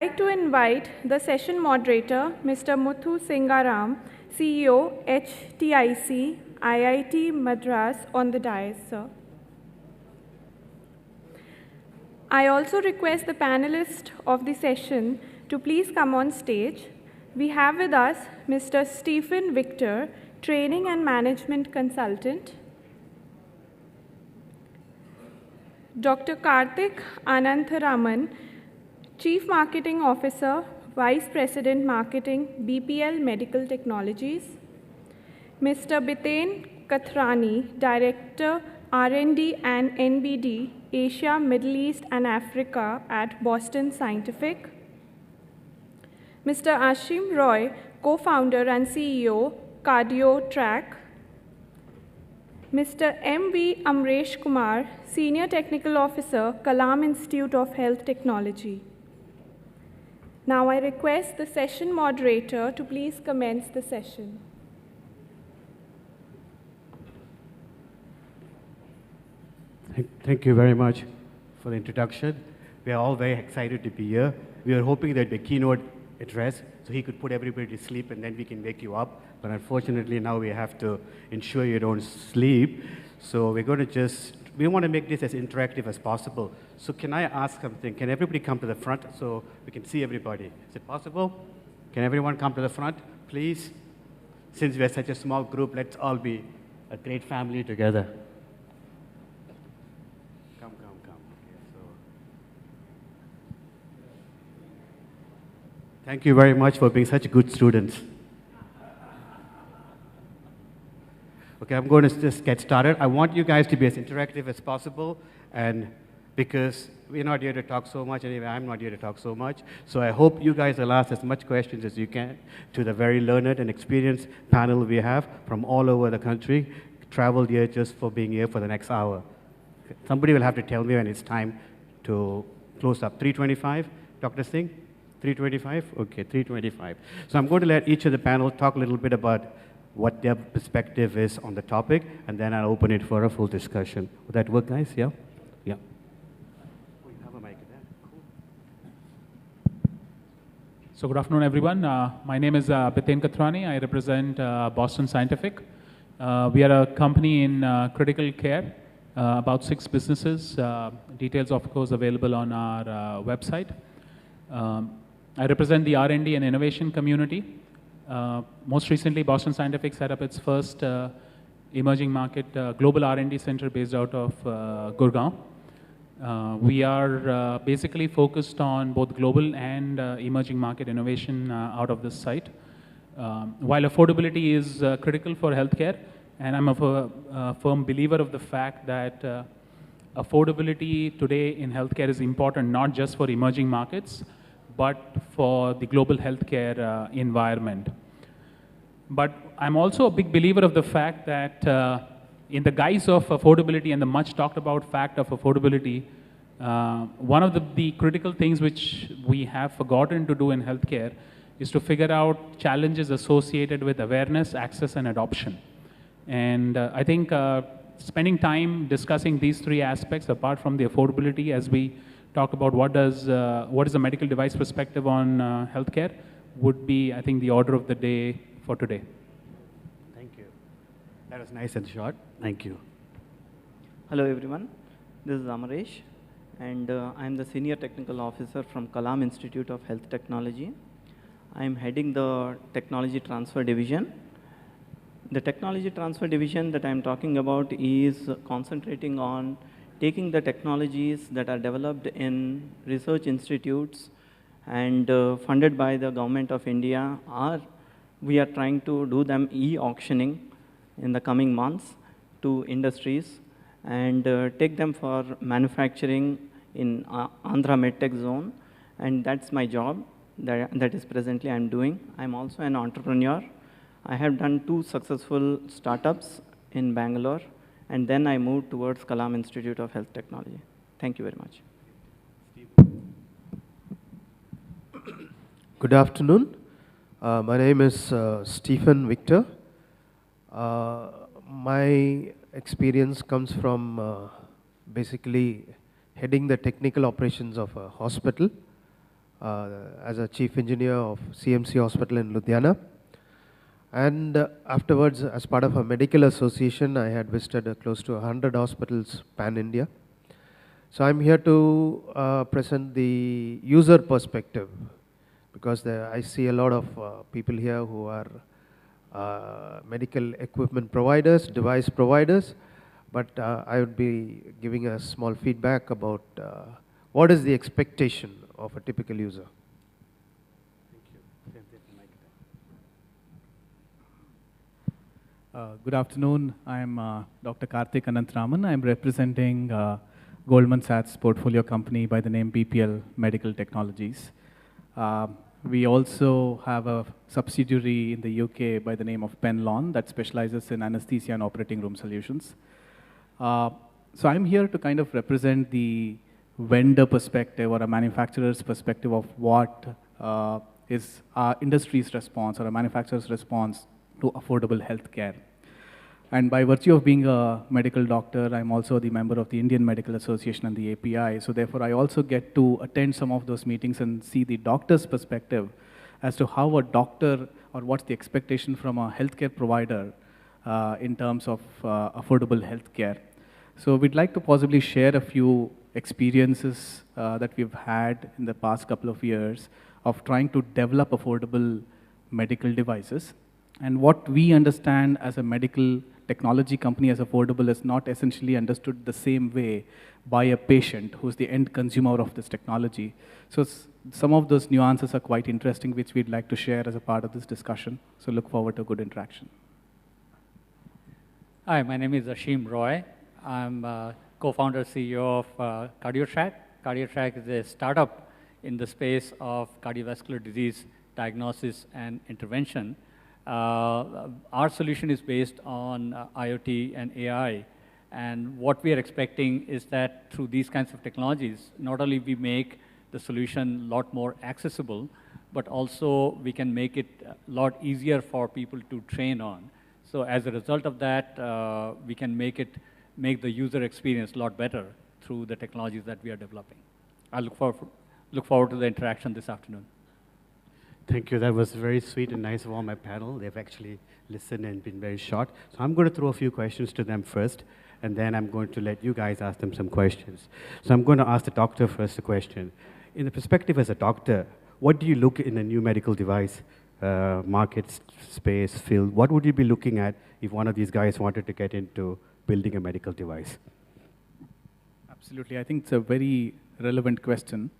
I'd like to invite the session moderator, Mr. Muthu Singaram, CEO, HTIC, IIT Madras, on the dais, sir. I also request the panelists of the session to please come on stage. We have with us Mr. Stephen Victor, Training and Management Consultant, Dr. Karthik Anantharaman, Chief Marketing Officer, Vice President Marketing, BPL Medical Technologies, Mr. Biten Kathrani, Director R&D and NBD, Asia, Middle East and Africa at Boston Scientific, Mr. Ashim Roy, Co-founder and CEO, CardioTrack, Mr. M.V. Amresh Kumar, Senior Technical Officer, Kalam Institute of Health Technology. Now I request the session moderator to please commence the session. Thank you very much for the introduction. We are all very excited to be here. We were hoping that the keynote address, so he could put everybody to sleep and then we can wake you up. But unfortunately, now we have to ensure you don't sleep. So we're going to we want to make this as interactive as possible. So can I ask something? Can everybody come to the front so we can see everybody? Is it possible? Can everyone come to the front, please? Since we're such a small group, let's all be a great family together. Come. Okay, so. Thank you very much for being such good students. Okay, I'm going to just get started. I want you guys to be as interactive as possible, and because we're not here to talk so much, anyway, I'm not here to talk so much, so I hope you guys will ask as much questions as you can to the very learned and experienced panel we have from all over the country, traveled here just for being here for the next hour. Somebody will have to tell me when it's time to close up. 3:25, Dr. Singh? 3:25? Okay, 3:25. So I'm going to let each of the panel talk a little bit about what their perspective is on the topic, and then I'll open it for a full discussion. Would that work, guys? Yeah? Yeah. Oh, you have a mic there. Cool. So good afternoon, everyone. My name is Biten Kathrani. I represent Boston Scientific. We are a company in critical care, about 6 businesses. Details, of course, available on our website. I represent the R&D and innovation community. Most recently, Boston Scientific set up its first emerging market global R&D center based out of Gurgaon. We are basically focused on both global and emerging market innovation out of this site. While affordability is critical for healthcare, and I'm a firm believer of the fact that affordability today in healthcare is important not just for emerging markets, but for the global healthcare environment. But I'm also a big believer of the fact that in the guise of affordability and the much talked about fact of affordability, one of the critical things which we have forgotten to do in healthcare is to figure out challenges associated with awareness, access, and adoption. And I think spending time discussing these 3 aspects, apart from the affordability, as we talk about what is the medical device perspective on healthcare, would be, I think, the order of the day for today. Thank you. That was nice and short. Thank you. Hello, everyone. This is Amresh, and I'm the Senior Technical Officer from Kalam Institute of Health Technology. I'm heading the Technology Transfer Division. The Technology Transfer Division that I'm talking about is concentrating on taking the technologies that are developed in research institutes and funded by the government of India, or we are trying to do them e-auctioning in the coming months to industries and take them for manufacturing in Andhra MedTech zone. And that's my job that is presently I'm doing. I'm also an entrepreneur. I have done 2 successful startups in Bangalore, and then I moved towards Kalam Institute of Health Technology. Thank you very much. Good afternoon. My name is Stephen Victor. My experience comes from basically heading the technical operations of a hospital. as a chief engineer of CMC Hospital in Ludhiana. And afterwards, as part of a medical association, I had visited close to 100 hospitals pan-India. So I'm here to present the user perspective, because I see a lot of people here who are medical equipment providers, device providers, but I would be giving a small feedback about what is the expectation of a typical user. Good afternoon. I'm Dr. Karthik Anantharaman. I'm representing Goldman Sachs portfolio company by the name BPL Medical Technologies. We also have a subsidiary in the UK by the name of Penn Lawn that specializes in anesthesia and operating room solutions. So I'm here to kind of represent the vendor perspective or a manufacturer's perspective of what is our industry's response or a manufacturer's response to affordable healthcare. And by virtue of being a medical doctor, I'm also the member of the Indian Medical Association and the API. So therefore, I also get to attend some of those meetings and see the doctor's perspective as to how a doctor or what's the expectation from a healthcare provider in terms of affordable healthcare. So we'd like to possibly share a few experiences that we've had in the past couple of years of trying to develop affordable medical devices. And what we understand as a medical technology company as affordable is not essentially understood the same way by a patient who's the end consumer of this technology. So some of those nuances are quite interesting, which we'd like to share as a part of this discussion. So look forward to a good interaction. Hi, my name is Ashim Roy. I'm co-founder CEO of CardioTrack. CardioTrack is a startup in the space of cardiovascular disease diagnosis and intervention. Our solution is based on IoT and AI, and what we are expecting is that through these kinds of technologies, not only we make the solution a lot more accessible, but also we can make it a lot easier for people to train on. So as a result of that, we can make the user experience a lot better through the technologies that we are developing. I look forward to the interaction this afternoon. Thank you. That was very sweet and nice of all my panel. They've actually listened and been very short. So I'm going to throw a few questions to them first, and then I'm going to let you guys ask them some questions. So I'm going to ask the doctor first a question. In the perspective as a doctor, what do you look in a new medical device market space field? What would you be looking at if one of these guys wanted to get into building a medical device? Absolutely. I think it's a very relevant question.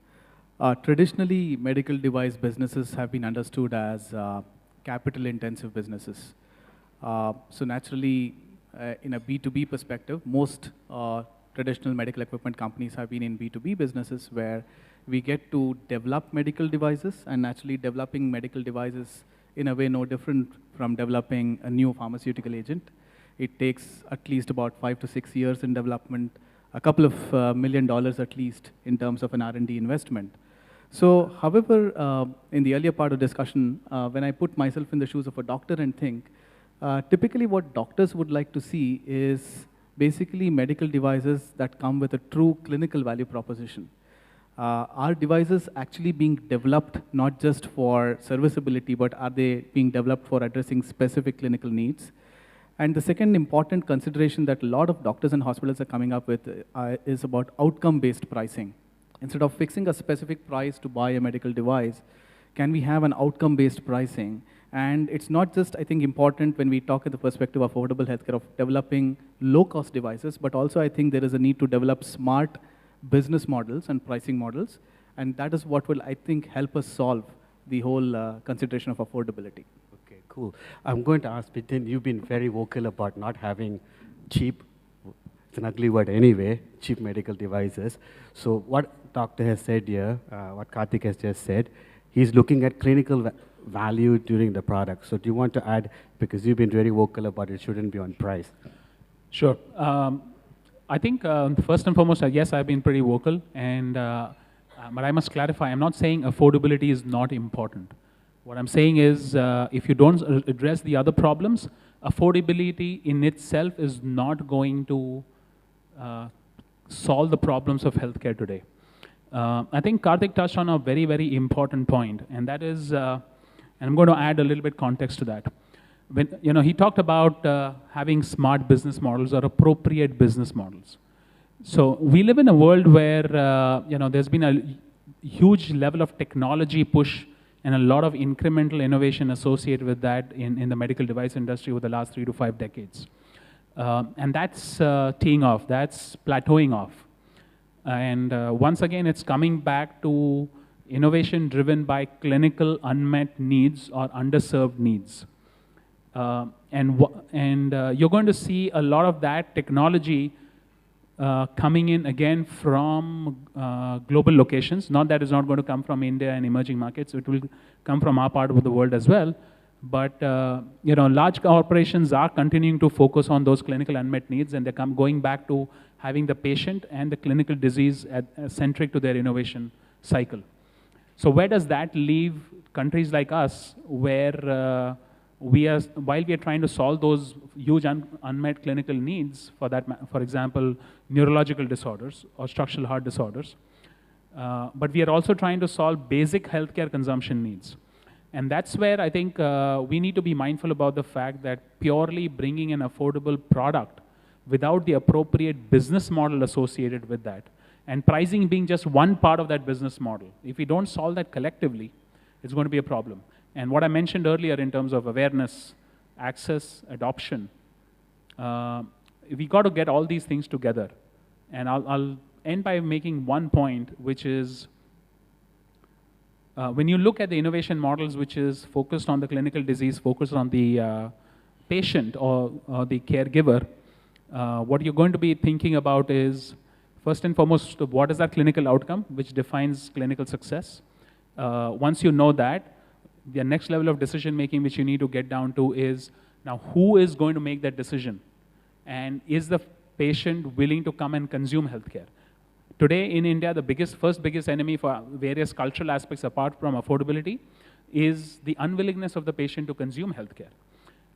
Traditionally, medical device businesses have been understood as capital-intensive businesses. So naturally, in a B2B perspective, most traditional medical equipment companies have been in B2B businesses where we get to develop medical devices, and naturally developing medical devices in a way no different from developing a new pharmaceutical agent. It takes at least about 5 to 6 years in development, a couple of $1 million at least in terms of an R&D investment. So, however, in the earlier part of discussion, when I put myself in the shoes of a doctor and think, typically what doctors would like to see is basically medical devices that come with a true clinical value proposition. Are devices actually being developed not just for serviceability, but are they being developed for addressing specific clinical needs? And the second important consideration that a lot of doctors and hospitals are coming up with is about outcome-based pricing. Instead of fixing a specific price to buy a medical device, can we have an outcome-based pricing? And it's not just, I think, important when we talk in the perspective of affordable healthcare of developing low-cost devices, but also I think there is a need to develop smart business models and pricing models, and that is what will, I think, help us solve the whole consideration of affordability. Okay, cool. I'm going to ask Biten, you've been very vocal about not having cheap, it's an ugly word anyway, cheap medical devices. So what doctor has said here, what Karthik has just said, he's looking at clinical value during the product. So do you want to add, because you've been very vocal about it shouldn't be on price? Sure. I think first and foremost, yes, I've been pretty vocal, and but I must clarify, I'm not saying affordability is not important. What I'm saying is if you don't address the other problems, affordability in itself is not going to solve the problems of healthcare today. I think Karthik touched on a very, very important point, and that is, and I'm going to add a little bit context to that. When, he talked about having smart business models or appropriate business models. So we live in a world where, there's been a huge level of technology push and a lot of incremental innovation associated with that in the medical device industry over the last 3 to 5 decades. And that's teeing off, that's plateauing off. And once again, it's coming back to innovation driven by clinical unmet needs or underserved needs. And you're going to see a lot of that technology coming in again from global locations. Not that it's not going to come from India and emerging markets. It will come from our part of the world as well. But large corporations are continuing to focus on those clinical unmet needs, and they're going back to having the patient and the clinical disease centric to their innovation cycle. So where does that leave countries like us, where while we are trying to solve those huge unmet clinical needs, for example, neurological disorders or structural heart disorders, but we are also trying to solve basic healthcare consumption needs. And that's where I think we need to be mindful about the fact that purely bringing an affordable product without the appropriate business model associated with that, and pricing being just one part of that business model, if we don't solve that collectively, it's going to be a problem. And what I mentioned earlier in terms of awareness, access, adoption, we got to get all these things together. And I'll end by making one point, which is when you look at the innovation models, which is focused on the clinical disease, focused on the patient or the caregiver, what you're going to be thinking about is, first and foremost, what is that clinical outcome, which defines clinical success. Once you know that, the next level of decision making which you need to get down to is, now who is going to make that decision? And is the patient willing to come and consume healthcare? Today in India, the first biggest enemy for various cultural aspects apart from affordability is the unwillingness of the patient to consume healthcare.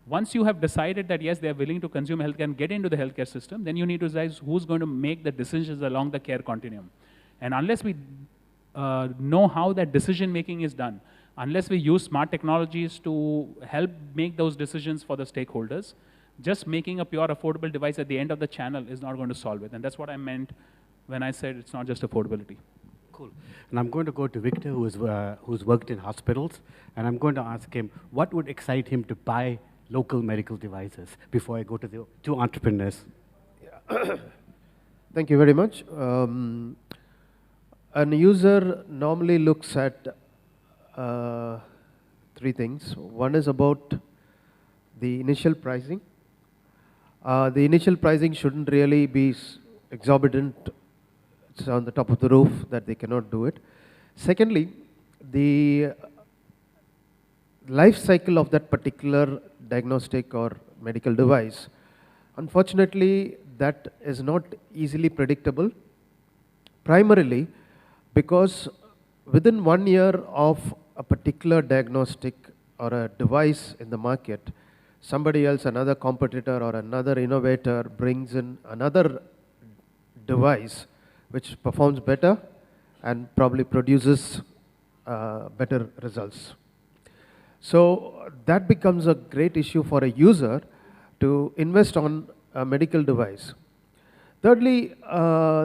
Once you have decided that yes, they are willing to consume healthcare and get into the healthcare system, then you need to decide who's going to make the decisions along the care continuum. And unless we know how that decision making is done, unless we use smart technologies to help make those decisions for the stakeholders, just making a pure affordable device at the end of the channel is not going to solve it. And that's what I meant when I said it's not just affordability. Cool. And I'm going to go to Victor, who's worked in hospitals, and I'm going to ask him, what would excite him to buy local medical devices before I go to the two entrepreneurs? Yeah. Thank you very much. An user normally looks at three things. One is about the initial pricing. The initial pricing shouldn't really be exorbitant. It's on the top of the roof that they cannot do it. Secondly, the life cycle of that particular diagnostic or medical device, unfortunately, that is not easily predictable, primarily because within 1 year of a particular diagnostic or a device in the market, somebody else, another competitor or another innovator brings in another device which performs better and probably produces better results. So that becomes a great issue for a user to invest on a medical device. Thirdly,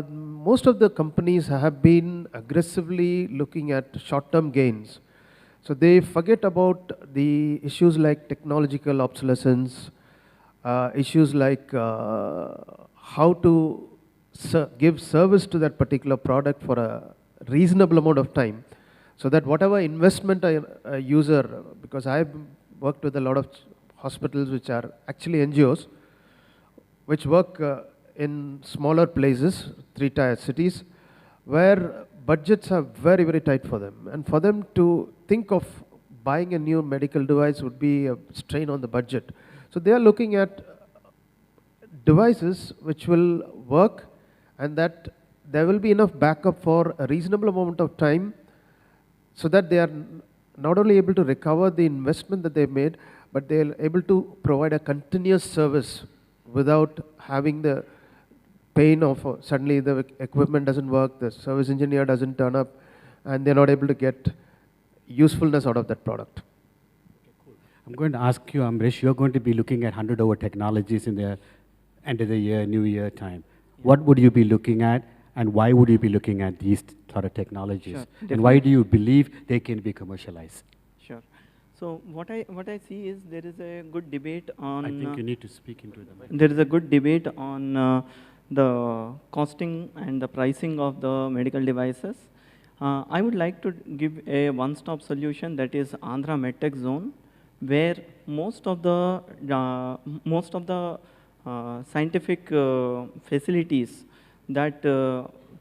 most of the companies have been aggressively looking at short-term gains. So they forget about the issues like technological obsolescence, issues like how to give service to that particular product for a reasonable amount of time, so that whatever investment a user, because I've worked with a lot of hospitals which are actually NGOs, which work in smaller places, 3-tier cities, where budgets are very, very tight for them. And for them to think of buying a new medical device would be a strain on the budget. So they are looking at devices which will work and that there will be enough backup for a reasonable amount of time, so that they are not only able to recover the investment that they've made, but they are able to provide a continuous service without having the pain of suddenly the equipment doesn't work, the service engineer doesn't turn up, and they're not able to get usefulness out of that product. I'm going to ask you, Amrish, you're going to be looking at 100 over technologies in the end of the year, new year time. What would you be looking at, and why would you be looking at these sort of technologies? Sure, and why do you believe they can be commercialized? Sure. So what I see is there is a good debate on. I think you need to speak into the mic. There is a good debate on the costing and the pricing of the medical devices. I would like to give a one-stop solution, that is Andhra MedTech Zone, where most of the scientific facilities that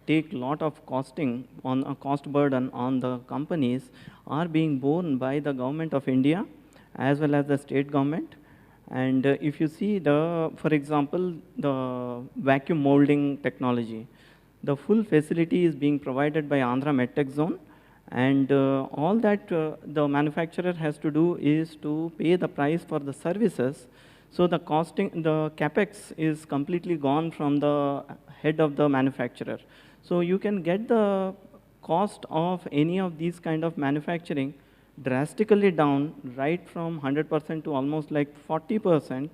take lot of costing on a cost burden on the companies are being borne by the government of India as well as the state government. And if you see for example, the vacuum molding technology, the full facility is being provided by Andhra MedTech Zone, and all that the manufacturer has to do is to pay the price for the services. So the capex is completely gone from the head of the manufacturer. So you can get the cost of any of these kind of manufacturing drastically down, right from 100% to almost like 40%,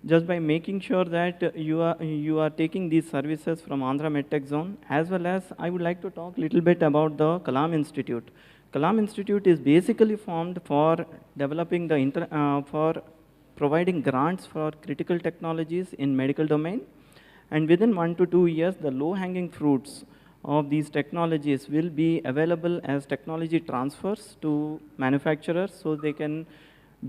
just by making sure that you are taking these services from Andhra MedTech Zone. As well as I would like to talk a little bit about the Kalam Institute. Kalam Institute is basically formed for developing for providing grants for critical technologies in medical domain. And within 1 to 2 years, the low-hanging fruits of these technologies will be available as technology transfers to manufacturers, so they can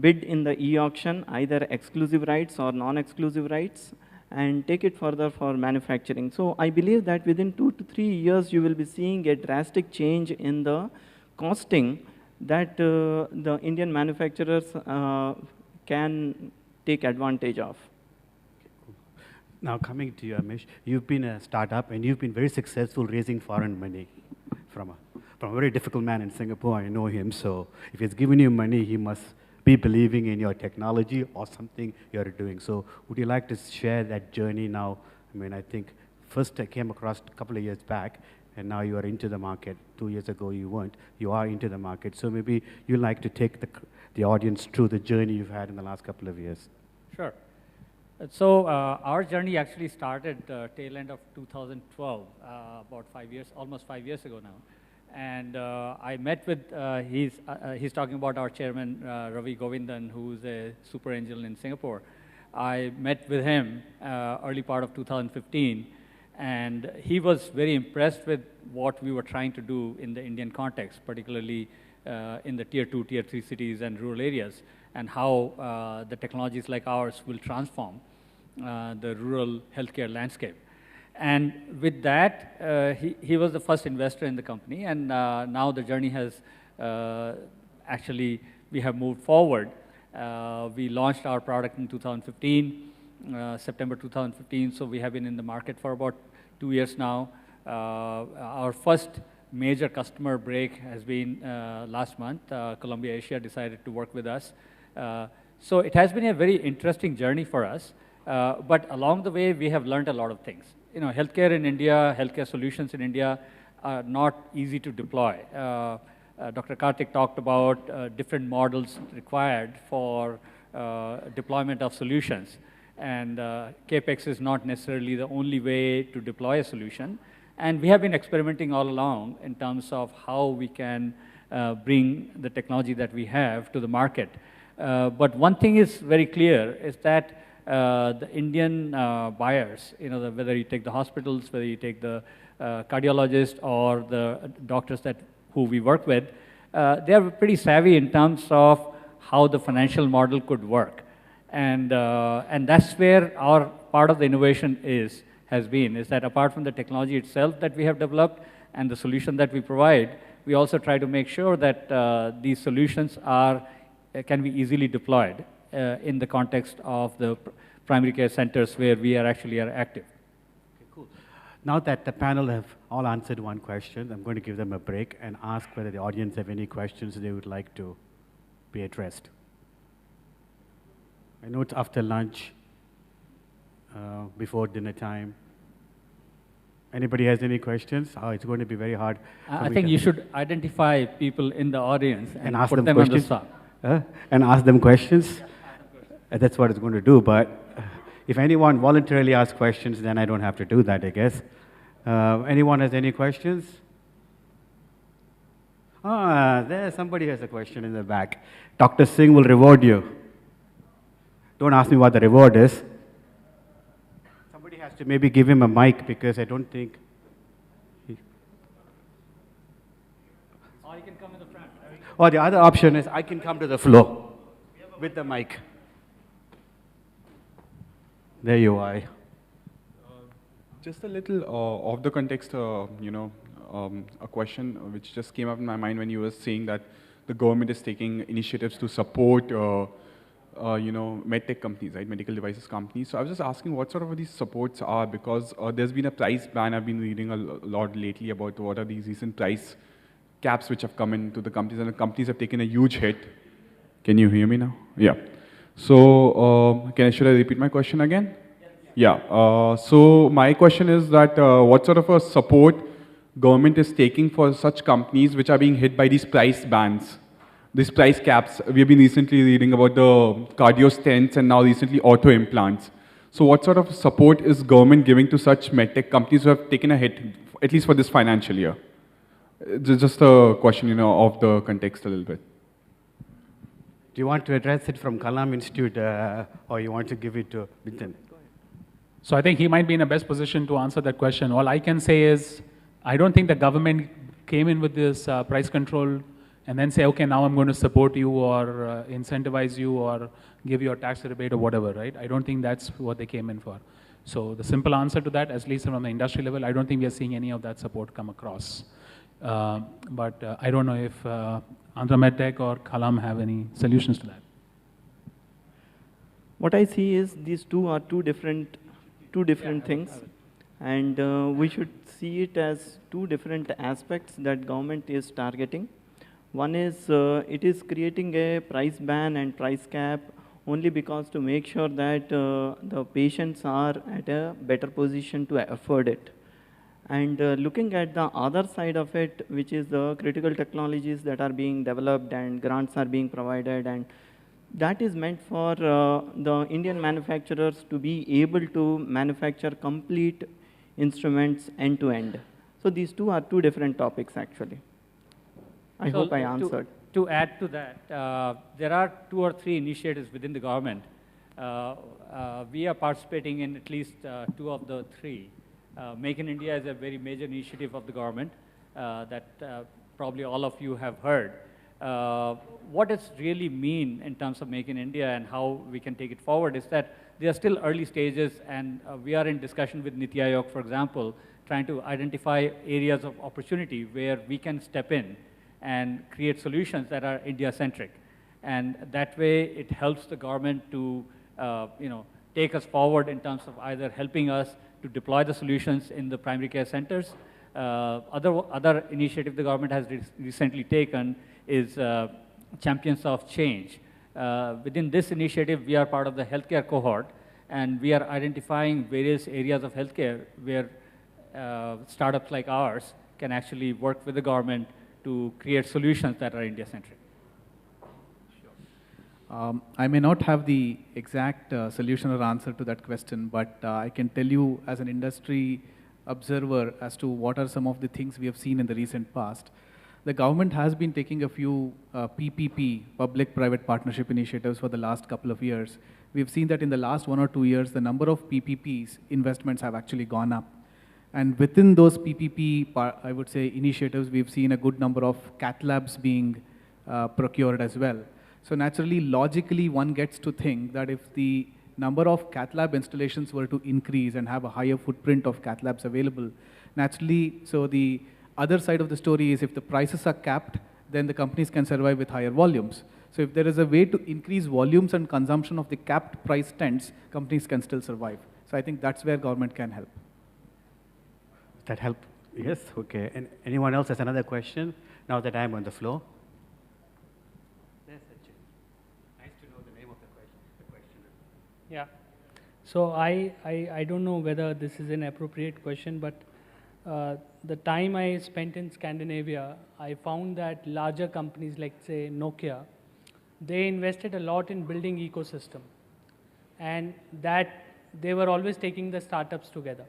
bid in the e-auction, either exclusive rights or non-exclusive rights, and take it further for manufacturing. So I believe that within 2 to 3 years, you will be seeing a drastic change in the costing that the Indian manufacturers can take advantage of. Now coming to you, Amish, you've been a startup and you've been very successful raising foreign money from a very difficult man in Singapore. I know him, so if he's given you money, he must be believing in your technology or something you're doing. So would you like to share that journey now? I mean, I think first I came across a couple of years back, and now you are into the market. 2 years ago you weren't. You are into the market. So maybe you'd like to take the audience through the journey you've had in the last couple of years. Sure. So our journey actually started tail end of 2012, about 5 years, almost 5 years ago now. And I met with, he's talking about our chairman, Ravi Govindan, who's a super angel in Singapore. I met with him early part of 2015, and he was very impressed with what we were trying to do in the Indian context, particularly in the tier 2, tier 3 cities and rural areas, and how the technologies like ours will transform the rural healthcare landscape. And with that, he was the first investor in the company, and now the journey has actually, we have moved forward. We launched our product in 2015, September 2015, so we have been in the market for about 2 years now. Our first major customer break has been last month. Columbia Asia decided to work with us. So it has been a very interesting journey for us, but along the way, we have learned a lot of things. You know, healthcare in India, healthcare solutions in India are not easy to deploy. Dr. Karthik talked about different models required for deployment of solutions. And CAPEX is not necessarily the only way to deploy a solution. And we have been experimenting all along in terms of how we can bring the technology that we have to the market. But one thing is very clear, is that the Indian buyers, you know, whether you take the hospitals, whether you take the cardiologists or the doctors who we work with, they are pretty savvy in terms of how the financial model could work. And that's where our part of the innovation has been, is that apart from the technology itself that we have developed and the solution that we provide, we also try to make sure that these solutions can be easily deployed in the context of the primary care centers where we are active. Okay, cool. Now that the panel have all answered one question, I'm going to give them a break and ask whether the audience have any questions they would like to be addressed. I know it's after lunch, before dinner time. Anybody has any questions? Oh, it's going to be very hard. I think you should identify people in the audience and ask put them them on the questions. spot. And ask them questions. That's what it's going to do. But if anyone voluntarily asks questions, then I don't have to do that, I guess. Anyone has any questions? There somebody has a question in the back. Dr. Singh will reward you. Don't ask me what the reward is. Somebody has to maybe give him a mic because I don't think. Or you can come in the front. Or the other option is I can come to the floor with the mic. There you are. Just a little off the context, a question which just came up in my mind when you were saying that the government is taking initiatives to support, medtech companies, right, medical devices companies. So I was just asking what sort of these supports are, because there's been a price ban. I've been reading a lot lately about what are these recent price caps which have come into the companies, and the companies have taken a huge hit. Can you hear me now? Yeah. So should I repeat my question again? Yeah. So my question is that what sort of a support government is taking for such companies which are being hit by these price bans, these price caps? We've been recently reading about the cardio stents and now recently auto implants. So what sort of support is government giving to such medtech companies who have taken a hit, at least for this financial year? Just a question, of the context a little bit. Do you want to address it from Kalam Institute or you want to give it to Bintan? So I think he might be in the best position to answer that question. All I can say is, I don't think the government came in with this price control and then say, okay, now I'm going to support you or incentivize you or give you a tax rebate or whatever, right? I don't think that's what they came in for. So the simple answer to that, at least from the industry level, I don't think we are seeing any of that support come across. But I don't know if Andhra Medtech or Kalam have any solutions to that. What I see is these two are two different things, and we should see it as two different aspects that government is targeting. One is it is creating a price ban and price cap only because to make sure that the patients are at a better position to afford it. And looking at the other side of it, which is the critical technologies that are being developed and grants are being provided, and that is meant for the Indian manufacturers to be able to manufacture complete instruments end to end. So these two are two different topics actually. I hope I answered. To add to that, there are 2 or 3 initiatives within the government. We are participating in at least 2 of the 3. Make in India is a very major initiative of the government that probably all of you have heard. What does really mean in terms of Make in India and how we can take it forward is that they are still early stages, and we are in discussion with Niti Aayog, for example, trying to identify areas of opportunity where we can step in and create solutions that are India-centric. And that way it helps the government to take us forward in terms of either helping us to deploy the solutions in the primary care centers. Other initiative the government has recently taken is Champions of Change. Within this initiative, we are part of the healthcare cohort, and we are identifying various areas of healthcare where startups like ours can actually work with the government to create solutions that are India-centric. I may not have the exact solution or answer to that question, but I can tell you as an industry observer as to what are some of the things we have seen in the recent past. The government has been taking a few PPP, public-private partnership initiatives for the last couple of years. We've seen that in the last 1 or 2 years, the number of PPPs investments have actually gone up. And within those PPP, I would say, initiatives, we've seen a good number of cath labs being procured as well. So naturally, logically, one gets to think that if the number of cath lab installations were to increase and have a higher footprint of cath labs available, naturally, so the other side of the story is if the prices are capped, then the companies can survive with higher volumes. So if there is a way to increase volumes and consumption of the capped price tents, companies can still survive. So I think that's where government can help. Does that help? Yes, okay. And anyone else has another question now that I'm on the floor? Nice to know the name of the questioner. Yeah. So I don't know whether this is an appropriate question, but the time I spent in Scandinavia, I found that larger companies like, say, Nokia, they invested a lot in building ecosystem, and that they were always taking the startups together.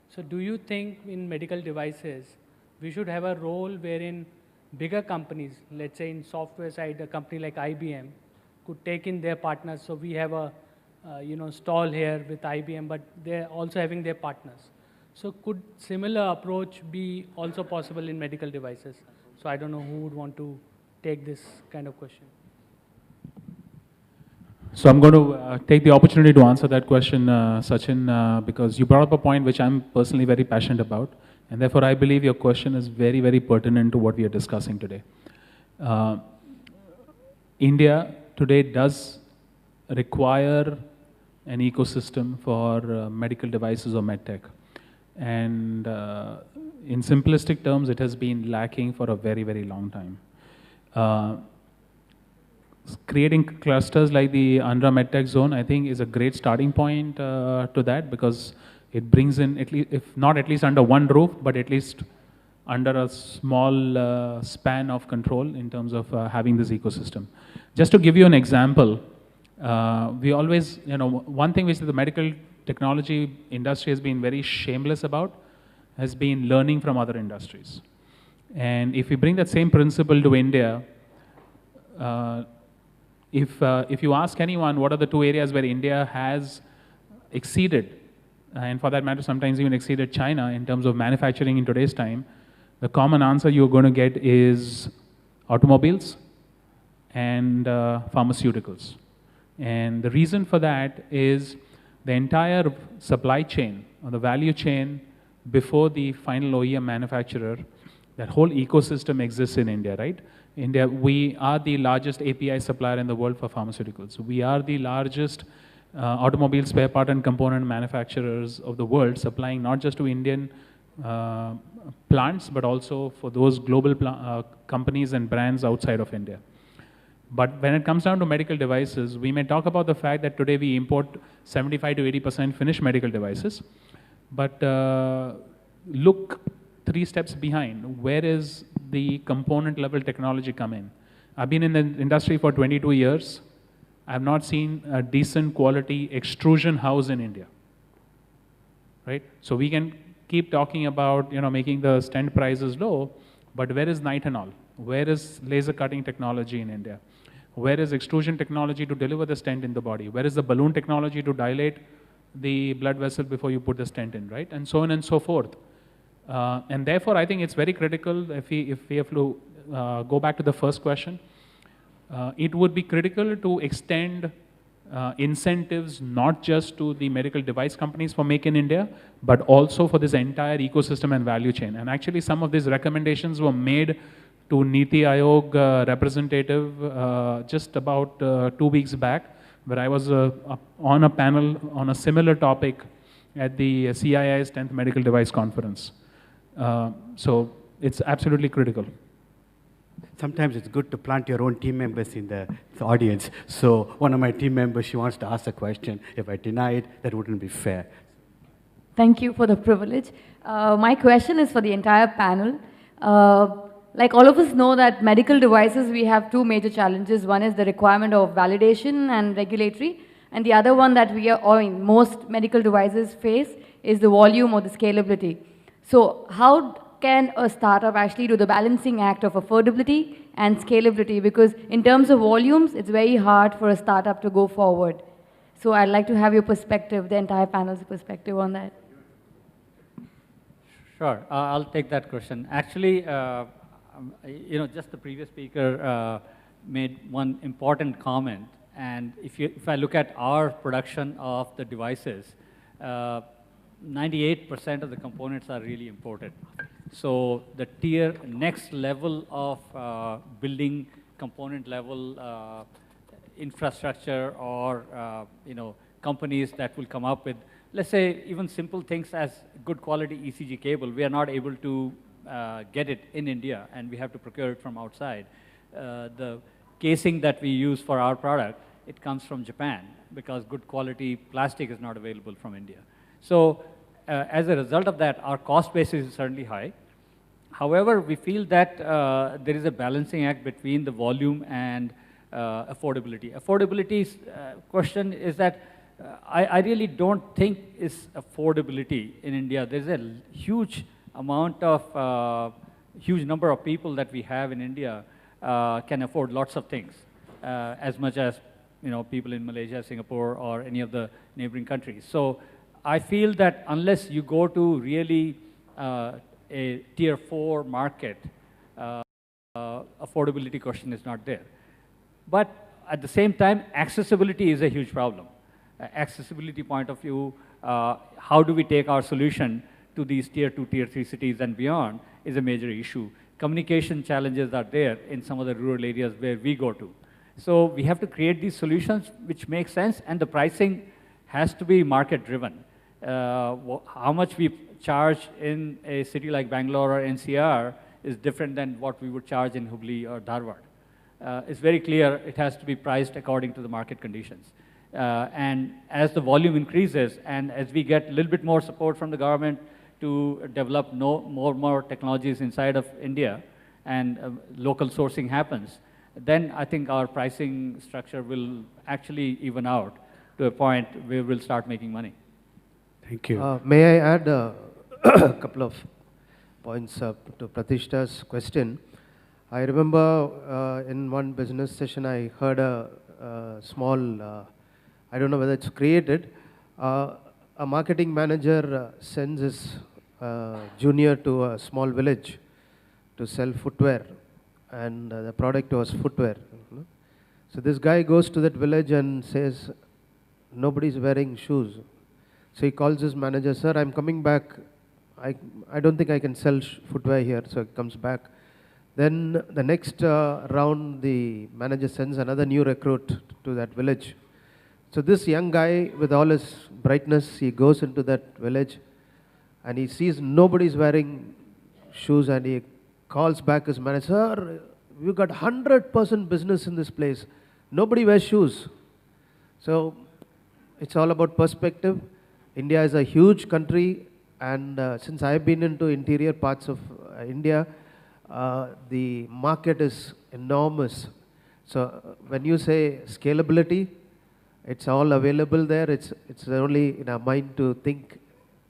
So do you think in medical devices, we should have a role wherein bigger companies, let's say in software side, a company like IBM, could take in their partners? So we have a stall here with IBM, but they're also having their partners. So could similar approach be also possible in medical devices? So I don't know who would want to take this kind of question. So I'm going to take the opportunity to answer that question, Sachin, because you brought up a point which I'm personally very passionate about, and therefore I believe your question is very, very pertinent to what we are discussing today. India today does require an ecosystem for medical devices or medtech. And in simplistic terms, it has been lacking for a very, very long time. Creating clusters like the Andhra MedTech Zone, I think, is a great starting point to that, because it brings in, at least, if not at least under one roof, but at least under a small span of control in terms of having this ecosystem. Just to give you an example, we always, one thing which the medical technology industry has been very shameless about has been learning from other industries. And if we bring that same principle to India, if you ask anyone what are the two areas where India has exceeded, and for that matter sometimes even exceeded China in terms of manufacturing in today's time, the common answer you're going to get is automobiles and pharmaceuticals. And the reason for that is the entire supply chain or the value chain before the final OEM manufacturer, that whole ecosystem exists in India, right? India, we are the largest API supplier in the world for pharmaceuticals. We are the largest automobile spare part and component manufacturers of the world, supplying not just to Indian plants, but also for those global companies and brands outside of India. But when it comes down to medical devices, we may talk about the fact that today we import 75 to 80% finished medical devices. But look 3 steps behind. Where is the component level technology come in? I've been in the industry for 22 years. I've not seen a decent quality extrusion house in India, right? So we can keep talking about, making the stent prices low, but where is nitinol? Where is laser cutting technology in India? Where is extrusion technology to deliver the stent in the body? Where is the balloon technology to dilate the blood vessel before you put the stent in, right? And so on and so forth. And therefore, I think it's very critical, if we have to go back to the first question, it would be critical to extend incentives not just to the medical device companies for Make in India, but also for this entire ecosystem and value chain. And actually, some of these recommendations were made to Niti Aayog representative just about 2 weeks back, where I was on a panel on a similar topic at the CII's 10th Medical Device Conference. So it's absolutely critical. Sometimes it's good to plant your own team members in the audience. So one of my team members, she wants to ask a question. If I deny it, that wouldn't be fair. Thank you for the privilege. My question is for the entire panel. Like all of us know that medical devices, we have 2 major challenges. One is the requirement of validation and regulatory, and the other one that most medical devices face is the volume or the scalability. So how can a startup actually do the balancing act of affordability and scalability? Because in terms of volumes, it's very hard for a startup to go forward. So I'd like to have your perspective, the entire panel's perspective on that. Sure, I'll take that question. Actually, just the previous speaker made one important comment, and if I look at our production of the devices, 98% of the components are really imported. So the next level of building component level infrastructure or companies that will come up with, let's say, even simple things as good quality ECG cable, we are not able to get it in India, and we have to procure it from outside. The casing that we use for our product, it comes from Japan, because good quality plastic is not available from India. So as a result of that, our cost base is certainly high. However, we feel that there is a balancing act between the volume and affordability. Affordability's question is that I really don't think is affordability in India. There's a huge amount of, huge number of people that we have in India can afford lots of things, as much as people in Malaysia, Singapore, or any of the neighboring countries. So I feel that unless you go to really a tier 4 market, affordability question is not there. But at the same time, accessibility is a huge problem. Accessibility point of view, how do we take our solution to these tier 2, tier 3 cities and beyond is a major issue. Communication challenges are there in some of the rural areas where we go to. So we have to create these solutions which make sense, and the pricing has to be market driven. How much we charge in a city like Bangalore or NCR is different than what we would charge in Hubli or Dharwad. It's very clear it has to be priced according to the market conditions. And as the volume increases and as we get a little bit more support from the government to develop more technologies inside of India and local sourcing happens, then I think our pricing structure will actually even out to a point where we'll start making money. Thank you. May I add a couple of points to Pratishta's question? I remember in one business session I heard a small, I don't know whether it's created, a marketing manager sends his junior to a small village to sell footwear, and the product was footwear. So this guy goes to that village and says, nobody's wearing shoes. So he calls his manager, sir, I'm coming back. I don't think I can sell footwear here. So he comes back. Then the next round, the manager sends another new recruit to that village. So this young guy, with all his brightness, he goes into that village and he sees nobody's wearing shoes, and he calls back his manager, sir, we've got 100% business in this place. Nobody wears shoes. So it's all about perspective. India is a huge country, and since I've been into interior parts of India, the market is enormous. So when you say scalability, it's all available there. It's only in our mind to think,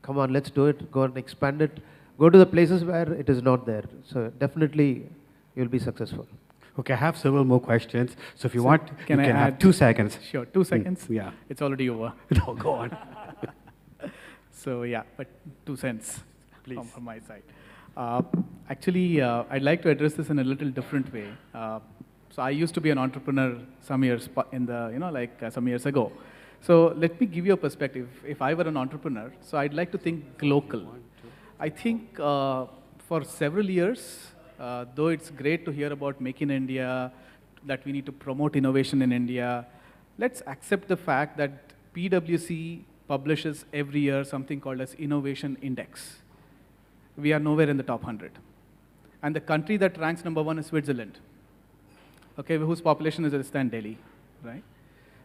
come on, let's do it, go and expand it. Go to the places where it is not there. So definitely you'll be successful. Okay, I have several more questions. So if you want, can you I can add have 2 seconds. Sure, 2 seconds? Yeah. It's already over. No, go on. So yeah, but 2 cents Please. From my side. Actually, I'd like to address this in a little different way. So I used to be an entrepreneur some years some years ago. So let me give you a perspective. If I were an entrepreneur, so I'd like to think local. I think for several years, though it's great to hear about Make in India, that we need to promote innovation in India, let's accept the fact that PwC publishes every year something called as Innovation Index. We are nowhere in the top 100. And the country that ranks number 1 is Switzerland, okay, whose population is less than Delhi, right?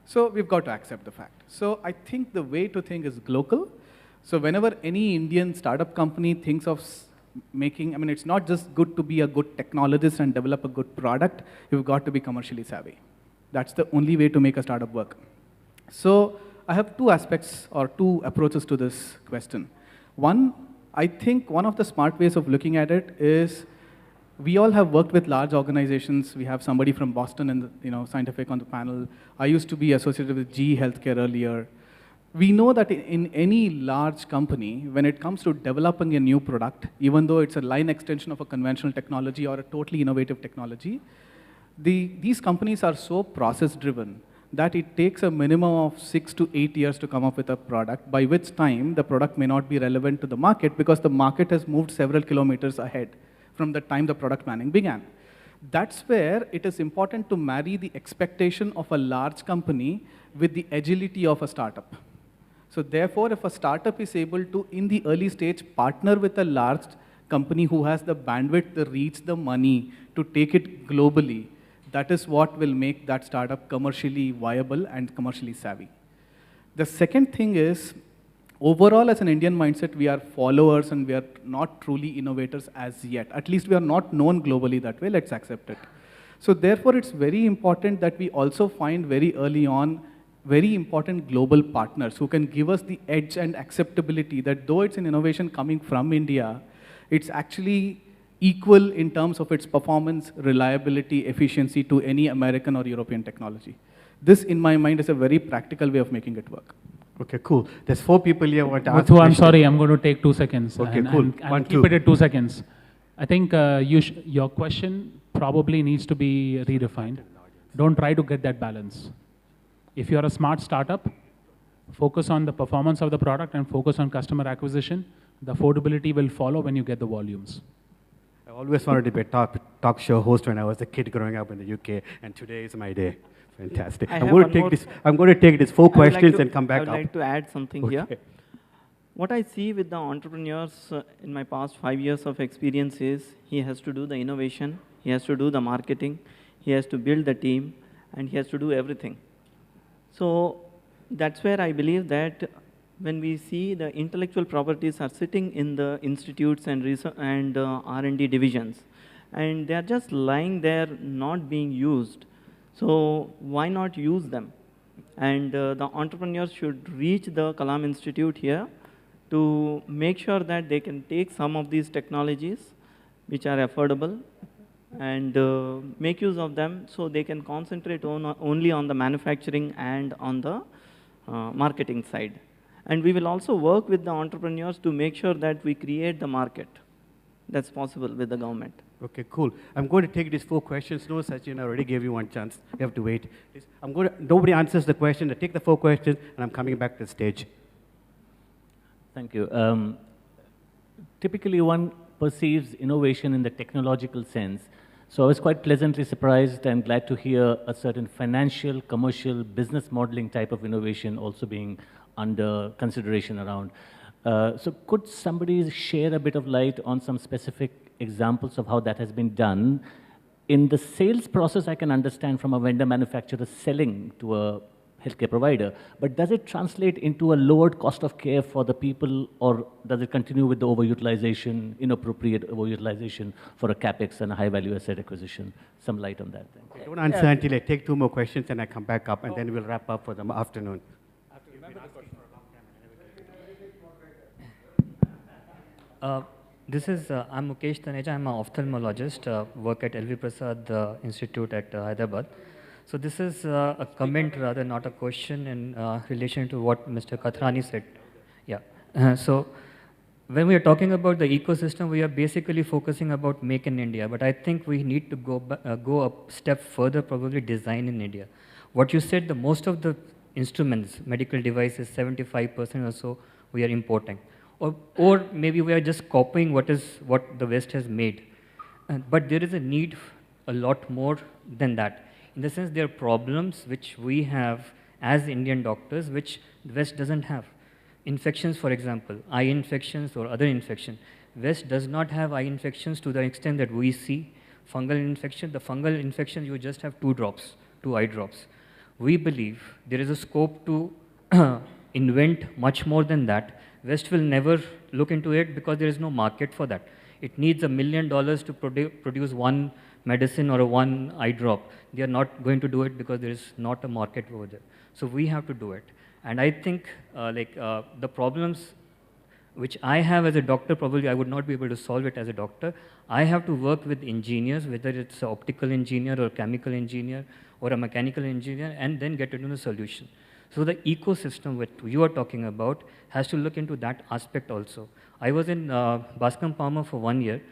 So we've got to accept the fact. So I think the way to think is global. So whenever any Indian startup company thinks of making, it's not just good to be a good technologist and develop a good product, you've got to be commercially savvy. That's the only way to make a startup work. So I have 2 aspects or 2 approaches to this question. One, I think one of the smart ways of looking at it is we all have worked with large organizations. We have somebody from Boston and Scientific on the panel. I used to be associated with GE Healthcare earlier. We know that in any large company, when it comes to developing a new product, even though it's a line extension of a conventional technology or a totally innovative technology, these companies are so process-driven that it takes a minimum of 6 to 8 years to come up with a product, by which time the product may not be relevant to the market because the market has moved several kilometers ahead from the time the product planning began. That's where it is important to marry the expectation of a large company with the agility of a startup. So therefore, if a startup is able to, in the early stage, partner with a large company who has the bandwidth, the reach, the money to take it globally, that is what will make that startup commercially viable and commercially savvy. The second thing is, Overall, as an Indian mindset, we are followers and we are not truly innovators as yet. At least we are not known globally that way. Let's accept it. So therefore, it's very important that we also find very early on very important global partners who can give us the edge and acceptability that though it's an innovation coming from India, it's actually equal in terms of its performance, reliability, efficiency to any American or European technology. This, in my mind, is a very practical way of making it work. Okay, cool. There's 4 people here who want to ask Muthu, I'm questions. sorry, I'm going to take 2 seconds. Okay, and, cool. And keep it at 2 seconds. I think your question probably needs to be redefined. Don't try to get that balance. If you're a smart startup, focus on the performance of the product and focus on customer acquisition. The affordability will follow when you get the volumes. I always wanted to be a talk show host when I was a kid growing up in the UK, and today is my day. Fantastic. I'm going to take these 4 questions and come back up. I would like to add something here. What I see with the entrepreneurs in my past 5 years of experience is he has to do the innovation, he has to do the marketing, he has to build the team, and he has to do everything. So that's where I believe that when we see the intellectual properties are sitting in the institutes and research and R&D divisions, and they are just lying there not being used. So why not use them? And the entrepreneurs should reach the Kalam Institute here to make sure that they can take some of these technologies which are affordable and make use of them so they can concentrate only on the manufacturing and on the marketing side. And we will also work with the entrepreneurs to make sure that we create the market. That's possible with the government. Okay, cool. I'm going to take these 4 questions. No, Sachin, I already gave you 1 chance. You have to wait. Nobody answers the question. I take the 4 questions, and I'm coming back to the stage. Thank you. Typically, one perceives innovation in the technological sense. So I was quite pleasantly surprised and glad to hear a certain financial, commercial, business modeling type of innovation also being under consideration around. So could somebody share a bit of light on some specific examples of how that has been done? In the sales process, I can understand from a vendor manufacturer selling to a healthcare provider, but does it translate into a lowered cost of care for the people, or does it continue with the overutilization, inappropriate overutilization for a capex and a high-value asset acquisition? Some light on that. I don't answer until I take 2 more questions and I come back up, and then we'll wrap up for the afternoon. I'm Mukesh Taneja. I'm an ophthalmologist, work at LV Prasad Institute at Hyderabad. So this is a comment rather, not a question in relation to what Mr. Kathrani said. Yeah. So when we are talking about the ecosystem, we are basically focusing about make in India, but I think we need to go a step further, probably design in India. What you said, the most of the instruments, medical devices, 75% or so, we are importing. Or maybe we are just copying what the West has made. But there is a need a lot more than that. In the sense, there are problems which we have as Indian doctors, which the West doesn't have. Infections, for example, eye infections or other infection. West does not have eye infections to the extent that we see. Fungal infection, the fungal infection, you just have 2 eye drops. We believe there is a scope to invent much more than that. West will never look into it because there is no market for that. It needs $1 million to produce 1 medicine or 1 eye drop. They are not going to do it because there is not a market over there. So we have to do it. And I think the problems which I have as a doctor, probably I would not be able to solve it as a doctor. I have to work with engineers, whether it's an optical engineer or chemical engineer or a mechanical engineer, and then get into the solution. So the ecosystem which you are talking about has to look into that aspect also. I was in Bascom Palmer for 1 year.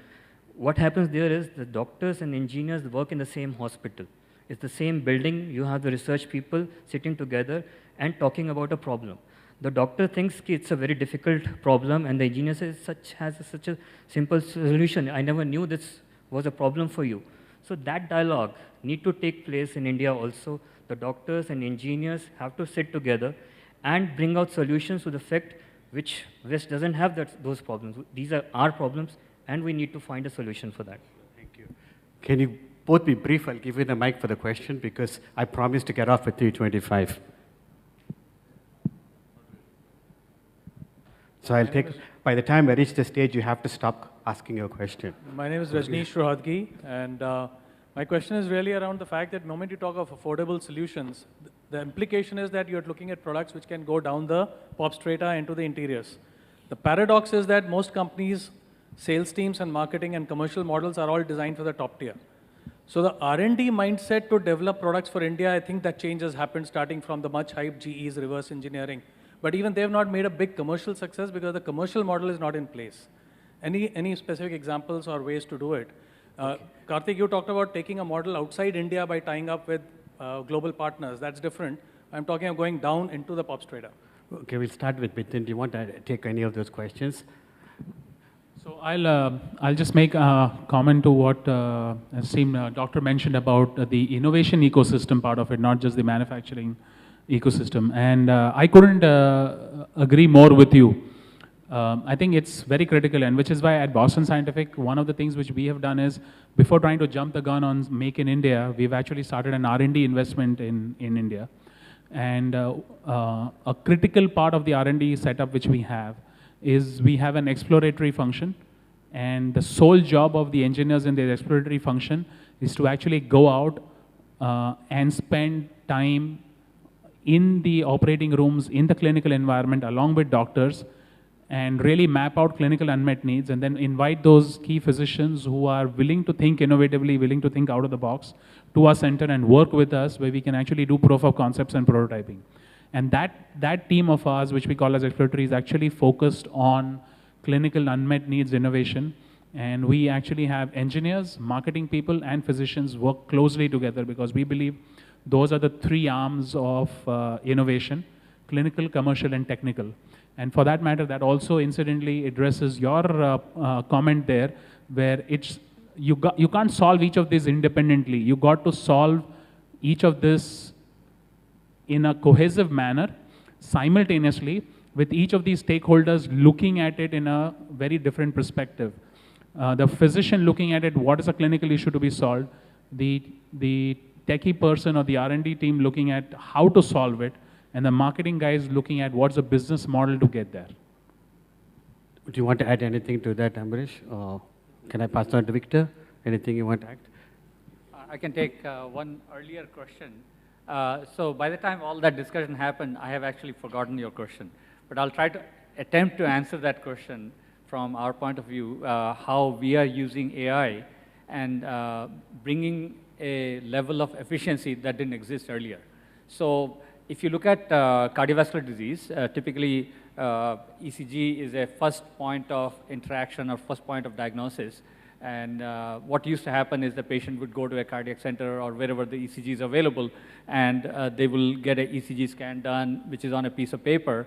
What happens there is the doctors and engineers work in the same hospital. It's the same building. You have the research people sitting together and talking about a problem. The doctor thinks it's a very difficult problem, and the engineer says has such a simple solution. I never knew this was a problem for you. So that dialogue need to take place in India also. The doctors and engineers have to sit together and bring out solutions to the fact which West doesn't have those problems. These are our problems, and we need to find a solution for that. Thank you. Can you both be brief? I'll give you the mic for the question because I promised to get off at 3:25. So I'll take, by the time I reach the stage, you have to stop asking your question. My name is Rajneesh Rohadgi, and my question is really around the fact that the moment you talk of affordable solutions, the implication is that you're looking at products which can go down the pop strata into the interiors. The paradox is that most companies, sales teams and marketing and commercial models are all designed for the top tier. So the R&D mindset to develop products for India, I think that change has happened starting from the much hyped GE's reverse engineering. But even they have not made a big commercial success because the commercial model is not in place. Any specific examples or ways to do it? Karthik, you talked about taking a model outside India by tying up with global partners. That's different. I'm talking of going down into the pop strata. Okay, we'll start with Bitin. Do you want to take any of those questions? So I'll just make a comment to what Doctor mentioned about the innovation ecosystem part of it, not just the manufacturing ecosystem. And I couldn't agree more with you. I think it's very critical, and which is why at Boston Scientific, one of the things which we have done is, before trying to jump the gun on Make in India, we've actually started an R&D investment in India. And a critical part of the R&D setup which we have is we have an exploratory function, and the sole job of the engineers in the exploratory function is to actually go out and spend time in the operating rooms, in the clinical environment, along with doctors, and really map out clinical unmet needs, and then invite those key physicians who are willing to think innovatively, willing to think out of the box, to our center and work with us, where we can actually do proof of concepts and prototyping. And that team of ours, which we call as exploratory, is actually focused on clinical unmet needs innovation. And we actually have engineers, marketing people, and physicians work closely together, because we believe those are the three arms of innovation: clinical, commercial, and technical. And for that matter, that also incidentally addresses your comment there, where it's, you can't solve each of these independently. You got to solve each of this in a cohesive manner, simultaneously, with each of these stakeholders looking at it in a very different perspective. The physician looking at it, what is a clinical issue to be solved? The techie person or the R&D team looking at how to solve it, and the marketing guys looking at what's the business model to get there. Do you want to add anything to that, Amrish? Or can I pass on to Victor? Anything you want to add? I can take one earlier question. So by the time all that discussion happened, I have actually forgotten your question. But I'll try to attempt to answer that question from our point of view, how we are using AI and bringing a level of efficiency that didn't exist earlier. So if you look at cardiovascular disease, typically ECG is a first point of interaction or first point of diagnosis. And what used to happen is the patient would go to a cardiac center or wherever the ECG is available, and they will get an ECG scan done, which is on a piece of paper.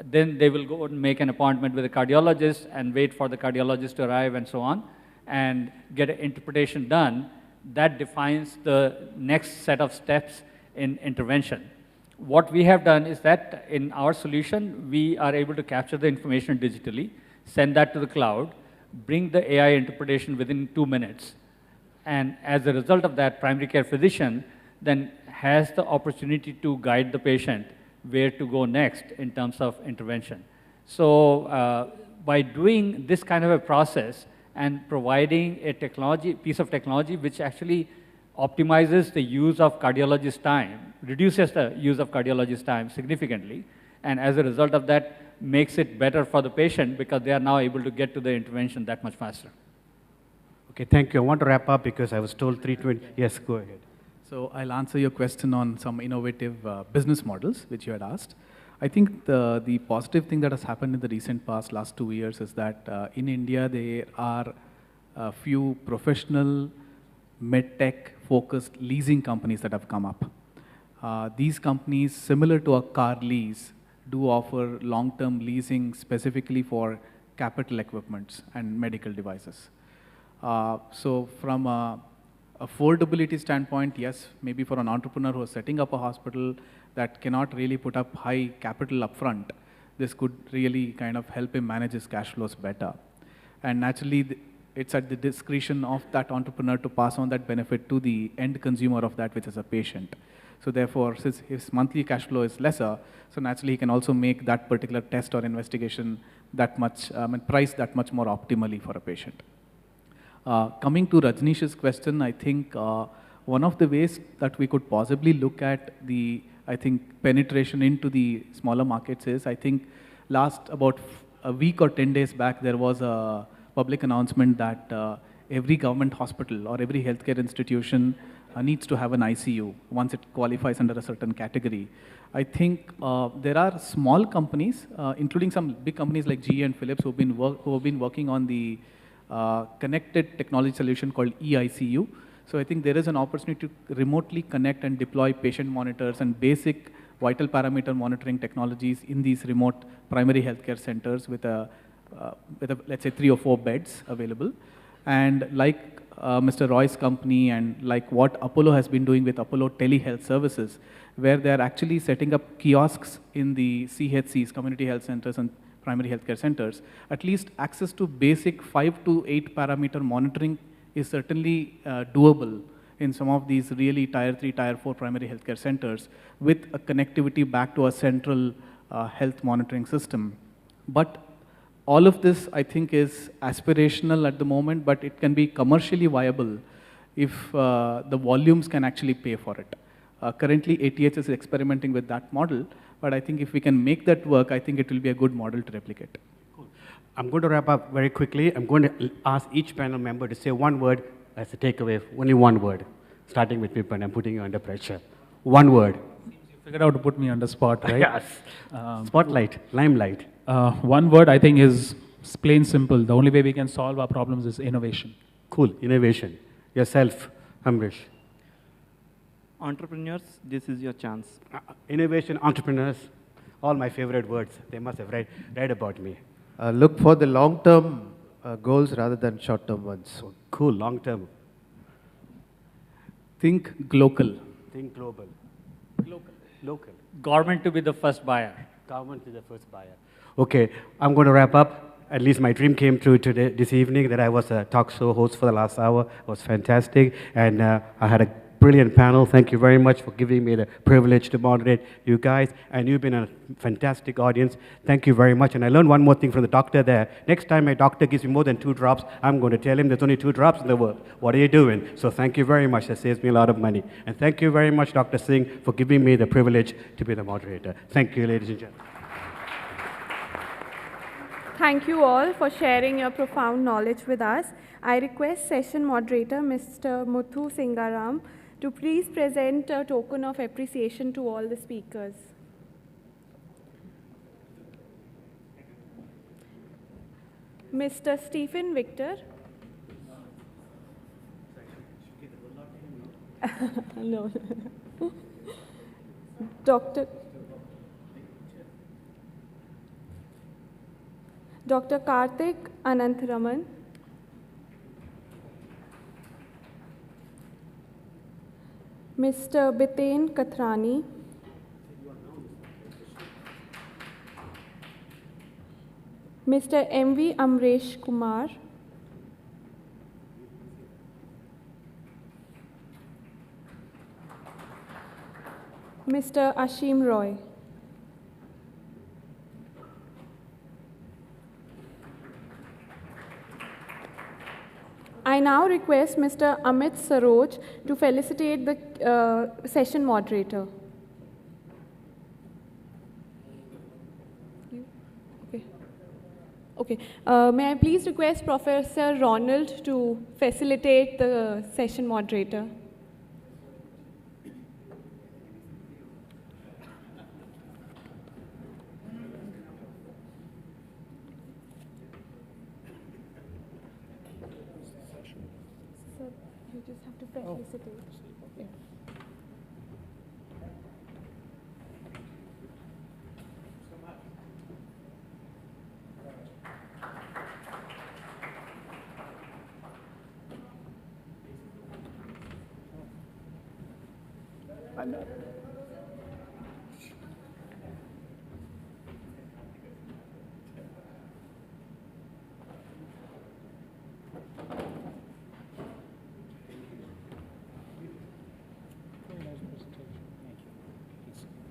Then they will go and make an appointment with a cardiologist and wait for the cardiologist to arrive and so on, and get an interpretation done. That defines the next set of steps in intervention. What we have done is that in our solution, we are able to capture the information digitally, send that to the cloud, bring the AI interpretation within 2 minutes. And as a result of that, primary care physician then has the opportunity to guide the patient where to go next in terms of intervention. So by doing this kind of a process and providing a piece of technology which actually optimizes the use of cardiologist time, reduces the use of cardiologist time significantly, and as a result of that, makes it better for the patient because they are now able to get to the intervention that much faster. Okay, thank you. I want to wrap up because I was told 3:20. Yes, go ahead. So I'll answer your question on some innovative business models, which you had asked. I think the positive thing that has happened in the recent past, last 2 years, is that in India, there are a few professional medtech-focused leasing companies that have come up. These companies, similar to a car lease, do offer long-term leasing specifically for capital equipments and medical devices. So from a affordability standpoint, yes, maybe for an entrepreneur who is setting up a hospital that cannot really put up high capital upfront, this could really kind of help him manage his cash flows better. And naturally, it's at the discretion of that entrepreneur to pass on that benefit to the end consumer of that, which is a patient. So therefore, since his monthly cash flow is lesser, so naturally he can also make that particular test or investigation that much, priced that much more optimally for a patient. Coming to Rajnish's question, I think one of the ways that we could possibly look at the, penetration into the smaller markets is, I think last about a week or 10 days back, there was a public announcement that every government hospital or every healthcare institution needs to have an ICU once it qualifies under a certain category. I think there are small companies, including some big companies like GE and Philips, who have been working on the connected technology solution called eICU. So I think there is an opportunity to remotely connect and deploy patient monitors and basic vital parameter monitoring technologies in these remote primary healthcare centers with let's say 3 or 4 beds available. And like Mr. Roy's company and like what Apollo has been doing with Apollo Telehealth Services, where they're actually setting up kiosks in the CHCs, community health centers and primary healthcare centers, at least access to basic 5 to 8 parameter monitoring is certainly doable in some of these really tier 3, tier 4 primary healthcare centers with a connectivity back to a central health monitoring system. But all of this, I think, is aspirational at the moment, but it can be commercially viable if the volumes can actually pay for it. Currently, ATH is experimenting with that model, but I think if we can make that work, I think it will be a good model to replicate. Cool. I'm going to wrap up very quickly. I'm going to ask each panel member to say one word as a takeaway, only one word, starting with Vipin. I'm putting you under pressure. One word. You figured out to put me on the spot, right? Yes. Spotlight, limelight. One word I think is plain simple. The only way we can solve our problems is innovation. Cool, innovation. Yourself, Amrish. Entrepreneurs, this is your chance. Innovation, entrepreneurs, all my favorite words. They must have read about me. Look for the long-term goals rather than short-term ones. So, cool, long-term. Think global. Think global. Local. Government to be the first buyer. Government is the first buyer. Okay, I'm going to wrap up. At least my dream came true this evening that I was a talk show host for the last hour. It was fantastic. And I had a brilliant panel. Thank you very much for giving me the privilege to moderate you guys. And you've been a fantastic audience. Thank you very much. And I learned one more thing from the doctor there. Next time my doctor gives me more than 2 drops, I'm going to tell him there's only 2 drops in the world. What are you doing? So thank you very much. That saves me a lot of money. And thank you very much, Dr. Singh, for giving me the privilege to be the moderator. Thank you, ladies and gentlemen. Thank you all for sharing your profound knowledge with us. I request session moderator Mr. Muthu Singaram to please present a token of appreciation to all the speakers. Mr. Stephen Victor. No. Dr. Karthik Anantharaman. Mr. Biten Kathrani. Mr. M.V. Amresh Kumar. Mr. Ashim Roy. I now request Mr. Amit Saroj to felicitate the session moderator. Okay. May I please request Professor Ronald to facilitate the session moderator? You just have to felicitate. Yeah.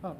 Oh.